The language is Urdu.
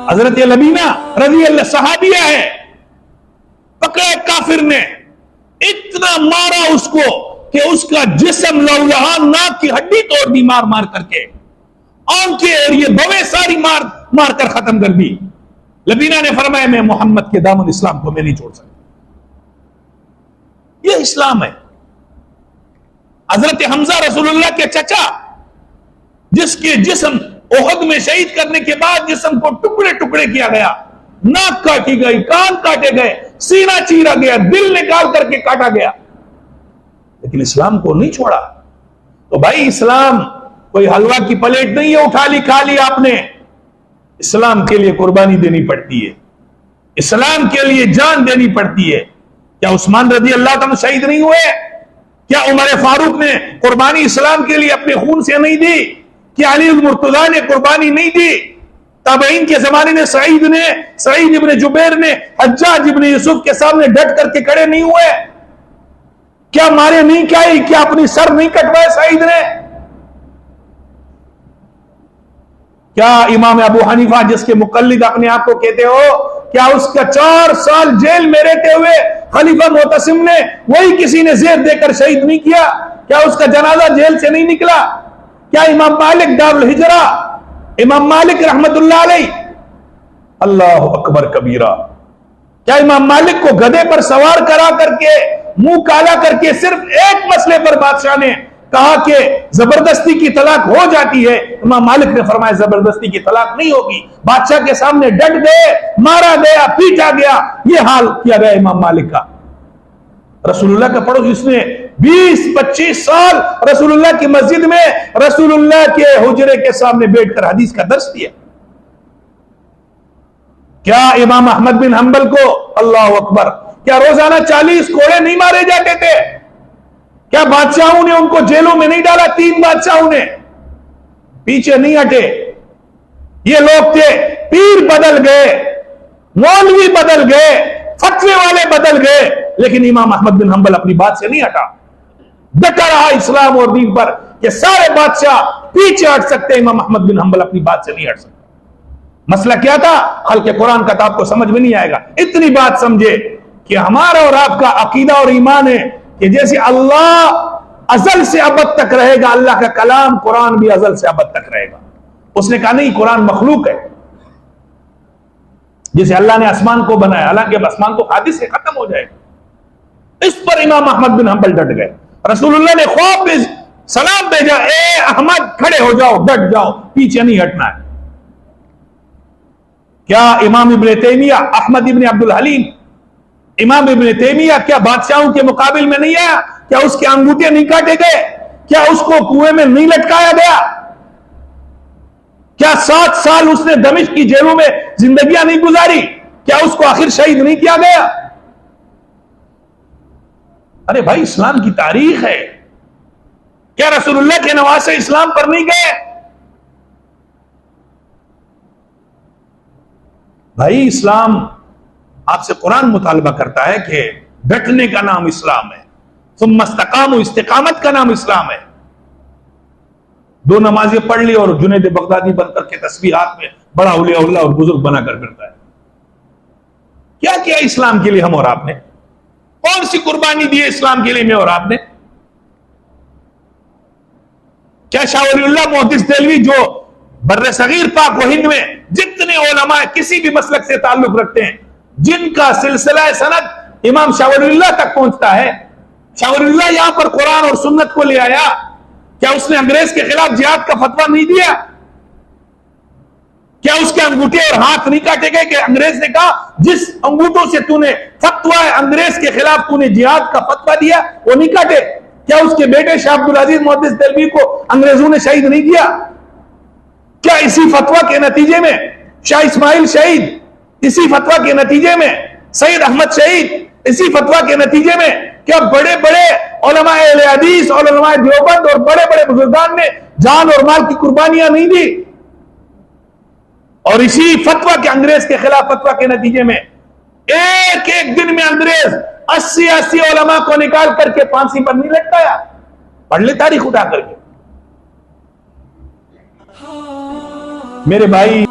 حضرت لبینہ رضی اللہ صحابیہ ہے، پکڑے کافر نے، اتنا مارا اس کو کہ اس کا جسم لولہان، ناک کی ہڈی توڑ دی مار مار کر کے، آنکھیں اور یہ بویں ساری مار کر ختم کر دی۔ لبینہ نے فرمایا میں محمد کے دامن اسلام کو میں نہیں چھوڑ سکتا۔ یہ اسلام ہے۔ حضرت حمزہ رسول اللہ کے چچا، جس کے جسم احد میں شہید کرنے کے بعد جسم کو ٹکڑے ٹکڑے کیا گیا، ناک کاٹی گئی، کان کاٹے گئے، سینہ چیرا گیا، دل نکال کر کے کاٹا گیا، لیکن اسلام کو نہیں چھوڑا۔ تو بھائی اسلام کوئی حلوہ کی پلیٹ نہیں ہے اٹھا لی کھا لی آپ نے۔ اسلام کے لیے قربانی دینی پڑتی ہے، اسلام کے لیے جان دینی پڑتی ہے۔ کیا عثمان رضی اللہ عنہ شہید نہیں ہوئے؟ کیا عمر فاروق نے قربانی اسلام کے لیے اپنے خون سے نہیں دی؟ کیا علی المرتضیٰ نے قربانی نہیں دی؟ تابعین کے زمانے میں سعید ابن جبیر نے حجاج ابن یوسف کے سامنے ڈٹ کر کے کھڑے نہیں ہوئے؟ کیا مارے نہیں کھائے؟ کیا اپنی سر نہیں کٹوائے سعید نے؟ کیا امام ابو حنیفہ جس کے مقلد اپنے آپ کو کہتے ہو، کیا اس کا 4 سال جیل میں رہتے ہوئے خلیفہ معتصم نے وہی کسی نے زیر دے کر شہید نہیں کیا؟ کیا اس کا جنازہ جیل سے نہیں نکلا؟ کیا امام مالک دار الہجرہ، امام مالک رحمت اللہ علیہ، اللہ اکبر کبیرہ، کیا امام مالک کو گدھے پر سوار کرا کر کے منہ کالا کر کے صرف ایک مسئلے پر بادشاہ نے کہا کہ زبردستی کی طلاق ہو جاتی ہے، امام مالک نے فرمایا زبردستی کی طلاق نہیں ہوگی، بادشاہ کے سامنے ڈٹ گئے، مارا گیا، پیٹا گیا، یہ حال کیا گیا امام مالک کا۔ رسول اللہ کا پڑھو، جس نے 20-25 سال رسول اللہ کی مسجد میں رسول اللہ کے حجرے کے سامنے بیٹھ کر حدیث کا درس دیا۔ کیا امام احمد بن حنبل کو، اللہ اکبر، کیا روزانہ 40 کوڑے نہیں مارے جاتے تھے؟ کیا بادشاہوں نے ان کو جیلوں میں نہیں ڈالا؟ 3 بادشاہوں نے پیچھے نہیں ہٹے۔ یہ لوگ تھے، پیر بدل گئے، مولوی بدل گئے، فتوے والے بدل گئے، لیکن امام احمد بن حنبل اپنی بات سے نہیں ہٹا، ڈٹا رہا اسلام اور دین پر کہ سارے بادشاہ پیچھے ہٹ سکتے، امام احمد بن حنبل اپنی بات سے نہیں ہٹ سکتے۔ مسئلہ کیا تھا؟ خلق قرآن کا، تو آپ کو سمجھ میں نہیں آئے گا۔ اتنی بات سمجھے کہ ہمارا اور آپ کا عقیدہ اور ایمان ہے کہ جیسے اللہ ازل سے ابد تک رہے گا، اللہ کا کلام قرآن بھی ازل سے ابد تک رہے گا۔ اس نے کہا نہیں، قرآن مخلوق ہے۔ جیسے اللہ نے آسمان کو بنایا، حالانکہ آسمان تو حادث سے ختم ہو جائے گا۔ اس پر امام احمد بن حنبل ڈٹ گئے۔ رسول اللہ نے خواب میں سلام بھیجا، اے احمد کھڑے ہو جاؤ، ڈٹ جاؤ، پیچھے نہیں ہٹنا ہے۔ کیا امام ابن تیمیہ، احمد ابن عبد الحلیم، امام ابن تیمیہ کیا بادشاہوں کے مقابل میں نہیں آیا؟ کیا اس کے انگوٹھے نہیں کاٹے گئے؟ کیا اس کو کنویں میں نہیں لٹکایا گیا؟ کیا 7 سال اس نے دمشق کی جیلوں میں زندگیاں نہیں گزاری؟ کیا اس کو آخر شہید نہیں کیا گیا؟ ارے بھائی، اسلام کی تاریخ ہے۔ کیا رسول اللہ کے نواسے اسلام پر نہیں گئے؟ بھائی اسلام آپ سے قرآن مطالبہ کرتا ہے کہ ڈٹنے کا نام اسلام ہے، ثم استقاموا، استقامت کا نام اسلام ہے۔ 2 نمازیں پڑھ لی اور جنید بغدادی بن کر کے تسبیحات میں بڑا اولیاء اللہ اور بزرگ بنا کر پھرتا ہے۔ کیا کیا اسلام کے لیے ہم اور آپ نے؟ کون سی قربانی دی ہے اسلام کے لیے میں اور آپ نے؟ کیا شاہ ولی اللہ محدث دہلوی جو بر صغیر پاک و ہند میں جتنے علماء کسی بھی مسلک سے تعلق رکھتے ہیں، جن کا سلسلہ سند امام شاہ ولی اللہ تک پہنچتا ہے، شاہ ولی اللہ یہاں پر قرآن اور سنت کو لے آیا، کیا اس نے انگریز کے خلاف جہاد کا فتویٰ نہیں دیا؟ کیا اس کے انگوٹھے اور ہاتھ نہیں کاٹے گئے کہ انگریز نے کہا جس انگوٹھوں سے تو نے فتویٰ انگریز کے خلاف تو نے جہاد کا فتویٰ دیا وہ نہیں کاٹے؟ کیا اس کے بیٹے شاہ عبدالعزیز محدث دہلوی کو انگریزوں نے شہید نہیں کیا؟ کیا اسی فتویٰ کے نتیجے میں شاہ اسماعیل شہید، اسی فتویٰ کے نتیجے میں سید احمد شہید، اسی فتویٰ کے نتیجے میں کیا بڑے بڑے علماء اہل حدیث اور علماء دیوبند اور بڑے بڑے بزرگان نے جان اور مال کی قربانیاں نہیں دی؟ اور اسی فتویٰ کے انگریز کے خلاف فتویٰ کے نتیجے میں ایک ایک دن میں انگریز 80 علماء کو نکال کر کے پھانسی پر نہیں لٹکایا؟ پڑھ لے تاریخ اٹھا کر کے۔ میرے بھائی